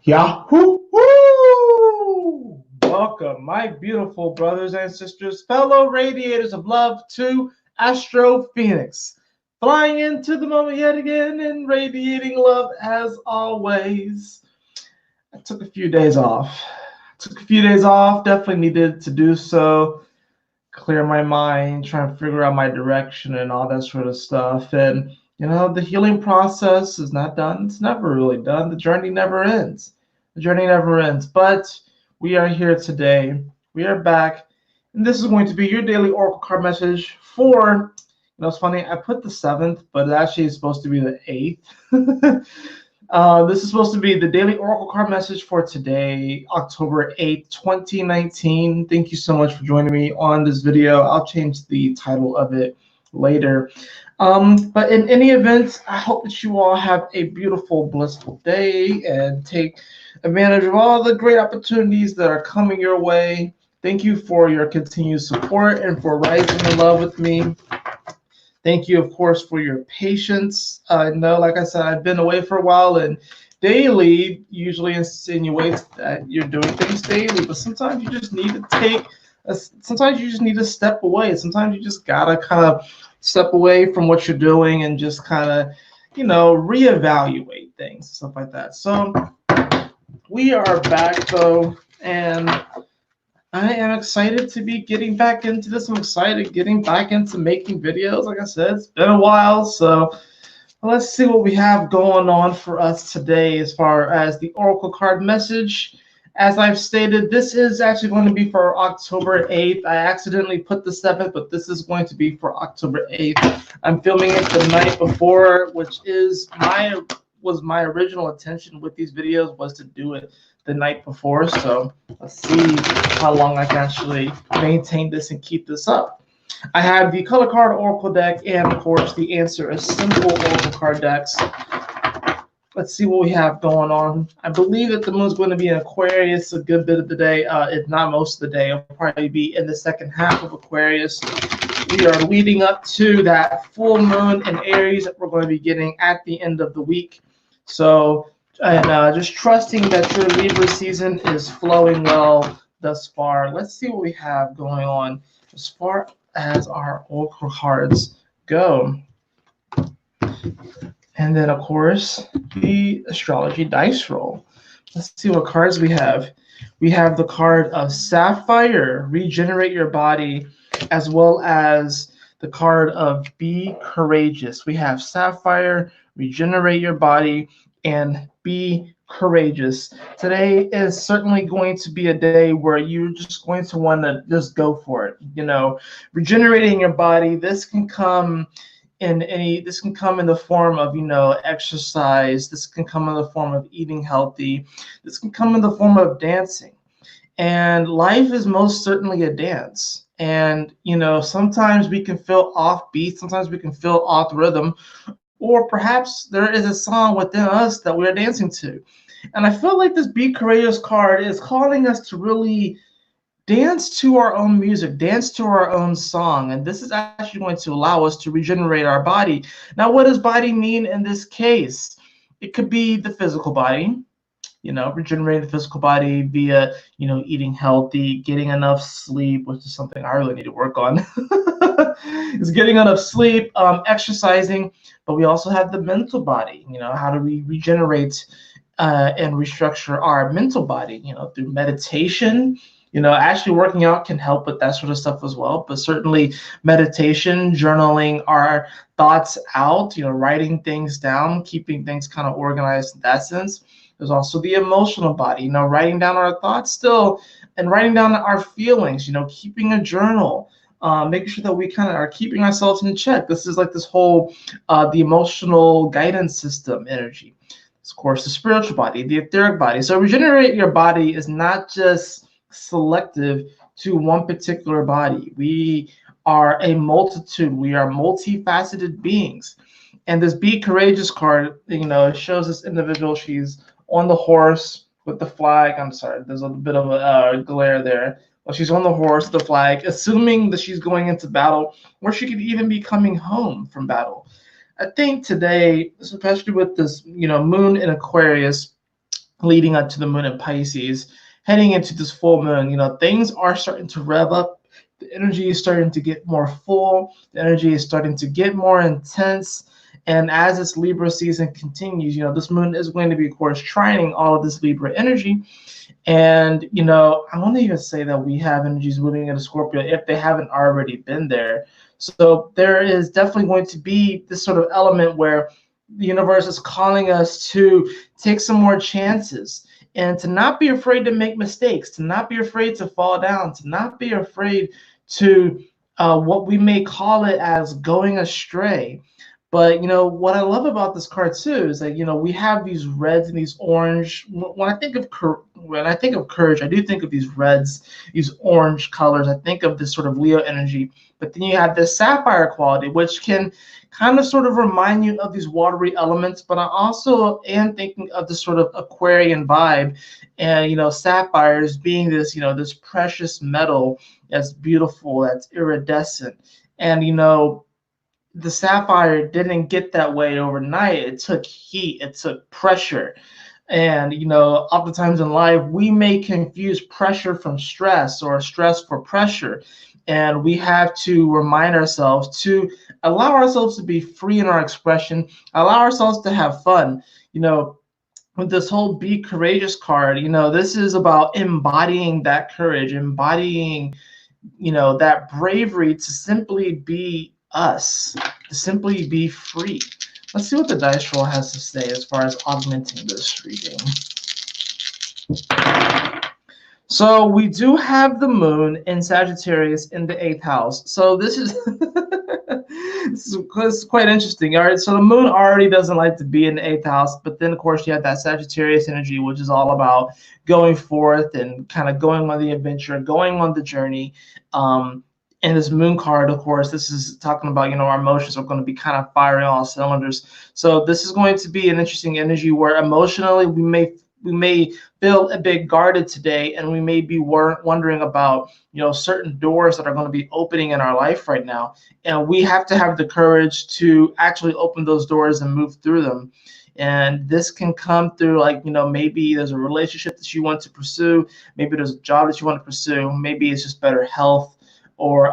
Yahoo! Woo! Welcome, my beautiful brothers and sisters, fellow radiators of love, to Astro Fenixx. Flying into the moment yet again and radiating love as always. I took a few days off. Definitely needed to do so. Clear my mind, try and figure out my direction and all that sort of stuff. And the healing process is not done. It's never really done. The journey never ends. But we are here today. We are back. And this is going to be your daily oracle card message for, it's funny, I put the 7th, but it actually is supposed to be the 8th. This is supposed to be the daily oracle card message for today, October 8th, 2019. Thank you so much for joining me on this video. I'll change the title of it later. But in any event, I hope that you all have a beautiful, blissful day and take advantage of all the great opportunities that are coming your way. Thank you for your continued support and for rising in love with me. Thank you, of course, for your patience. I know, like I said, I've been away for a while, and daily usually insinuates that you're doing things daily, but sometimes you just need to step away. Sometimes you just gotta kind of step away from what you're doing and just kind of, reevaluate things, stuff like that. So we are back though, and I am excited to be getting back into this. I'm excited getting back into making videos. Like I said, it's been a while, so let's see what we have going on for us today as far as the oracle card message. As I've stated, this is actually going to be for October 8th. I accidentally put the 7th, but this is going to be for October 8th. I'm filming it the night before, which was my original intention with these videos, was to do it the night before. So let's see how long I can actually maintain this and keep this up. I have the color card oracle deck and, of course, the answer is simple oracle card decks. Let's see what we have going on. I believe that the moon's going to be in Aquarius a good bit of the day, if not most of the day. It'll probably be in the second half of Aquarius. We are leading up to that full moon in Aries that we're going to be getting at the end of the week. So, just trusting that your Libra season is flowing well thus far. Let's see what we have going on as far as our oracle cards go. And then, of course, the astrology dice roll. Let's see what cards we have. We have the card of Sapphire, regenerate your body, as well as the card of be courageous. We have Sapphire, regenerate your body, and be courageous. Today is certainly going to be a day where you're just going to want to just go for it. Regenerating your body, this can come in the form of exercise. This can come in the form of eating healthy. This can come in the form of dancing. And life is most certainly a dance. And sometimes we can feel off beat, sometimes we can feel off rhythm, or perhaps there is a song within us that we're dancing to. And I feel like this Be Courageous card is calling us to really dance to our own music, dance to our own song. And this is actually going to allow us to regenerate our body. Now, what does body mean in this case? It could be the physical body, regenerating the physical body via, eating healthy, getting enough sleep, which is something I really need to work on. Is getting enough sleep, exercising. But we also have the mental body. How do we regenerate and restructure our mental body? Through meditation. Actually working out can help with that sort of stuff as well. But certainly meditation, journaling our thoughts out, writing things down, keeping things kind of organized in that sense. There's also the emotional body, writing down our thoughts still and writing down our feelings, keeping a journal, making sure that we kind of are keeping ourselves in check. This is like this whole, the emotional guidance system energy. Of course, the spiritual body, the etheric body. So regenerate your body is not just selective to one particular body. We are a multitude. We are multifaceted beings. And this Be Courageous card, it shows this individual. She's on the horse with the flag. I'm sorry, there's a bit of a glare there. Well, she's on the horse, the flag, assuming that she's going into battle, or she could even be coming home from battle. I think today, especially with this, moon in Aquarius, leading up to the moon in Pisces, heading into this full moon, things are starting to rev up. The energy is starting to get more full. The energy is starting to get more intense. And as this Libra season continues, this moon is going to be, of course, trining all of this Libra energy. And, I want to even say that we have energies moving into Scorpio if they haven't already been there. So there is definitely going to be this sort of element where the universe is calling us to take some more chances and to not be afraid to make mistakes, to not be afraid to fall down, to not be afraid to what we may call it as going astray. But what I love about this card too is that we have these reds and these orange. When I think of courage, I do think of these reds, these orange colors. I think of this sort of Leo energy. But then you have this sapphire quality, which can kind of sort of remind you of these watery elements. But I also am thinking of this sort of Aquarian vibe, and sapphires being this this precious metal that's beautiful, that's iridescent, and the sapphire didn't get that way overnight. It took heat, it took pressure. And oftentimes in life, we may confuse pressure from stress or stress for pressure. And we have to remind ourselves to allow ourselves to be free in our expression, allow ourselves to have fun. With this whole Be Courageous card, this is about embodying that courage, embodying that bravery to simply be us, to simply be free. Let's see what the dice roll has to say as far as augmenting this reading. So we do have the moon in Sagittarius in the 8th house. So this is this is quite interesting. All right, so the moon already doesn't like to be in the 8th house, but then of course you have that Sagittarius energy, which is all about going forth and kind of going on the adventure, going on the journey. And this moon card, of course, this is talking about, our emotions are going to be kind of firing all cylinders. So this is going to be an interesting energy where emotionally we may feel a bit guarded today, and we may be wondering about certain doors that are going to be opening in our life right now, and we have to have the courage to actually open those doors and move through them. And this can come through, like, maybe there's a relationship that you want to pursue, maybe there's a job that you want to pursue, maybe it's just better health, or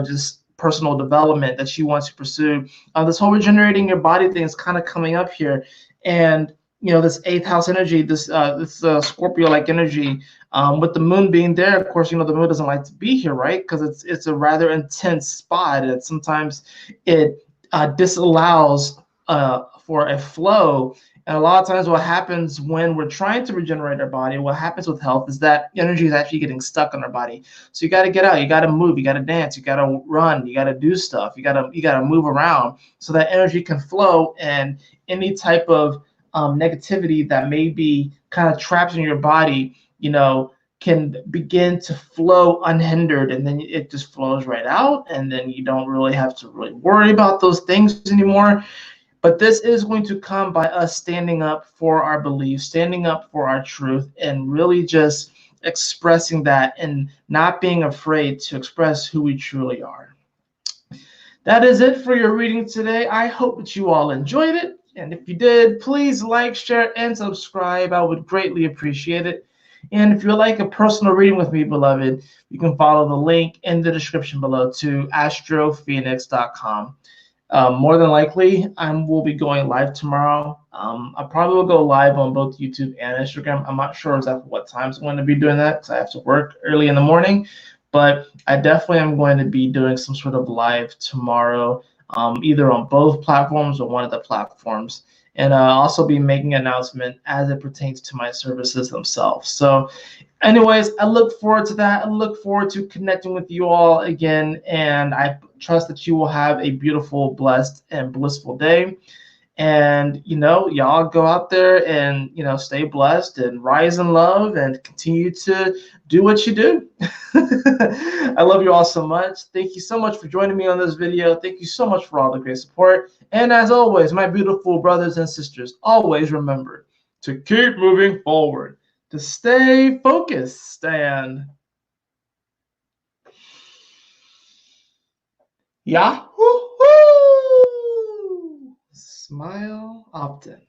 just personal development that you want to pursue. This whole regenerating your body thing is kind of coming up here. And this 8th house energy, this Scorpio-like energy, with the moon being there, of course, the moon doesn't like to be here, right? Because it's a rather intense spot, and sometimes it disallows for a flow. And a lot of times what happens when we're trying to regenerate our body, what happens with health is that energy is actually getting stuck on our body. So you got to get out, you got to move, you got to dance, you got to run, you got to do stuff, you got to move around so that energy can flow, and any type of negativity that may be kind of trapped in your body, can begin to flow unhindered, and then it just flows right out, and then you don't really have to really worry about those things anymore. But this is going to come by us standing up for our beliefs, standing up for our truth, and really just expressing that and not being afraid to express who we truly are. That is it for your reading today. I hope that you all enjoyed it. And if you did, please like, share, and subscribe. I would greatly appreciate it. And if you'd like a personal reading with me, beloved, you can follow the link in the description below to astrofenixx.com. More than likely, I will be going live tomorrow. I probably will go live on both YouTube and Instagram. I'm not sure exactly what times I'm going to be doing that because I have to work early in the morning. But I definitely am going to be doing some sort of live tomorrow, either on both platforms or one of the platforms. And I'll also be making an announcement as it pertains to my services themselves. So anyways, I look forward to that. I look forward to connecting with you all again. And I trust that you will have a beautiful, blessed, and blissful day. And, y'all go out there and, stay blessed and rise in love and continue to do what you do. I love you all so much. Thank you so much for joining me on this video. Thank you so much for all the great support. And as always, my beautiful brothers and sisters, always remember to keep moving forward, to stay focused, and Yahoo! Smile often.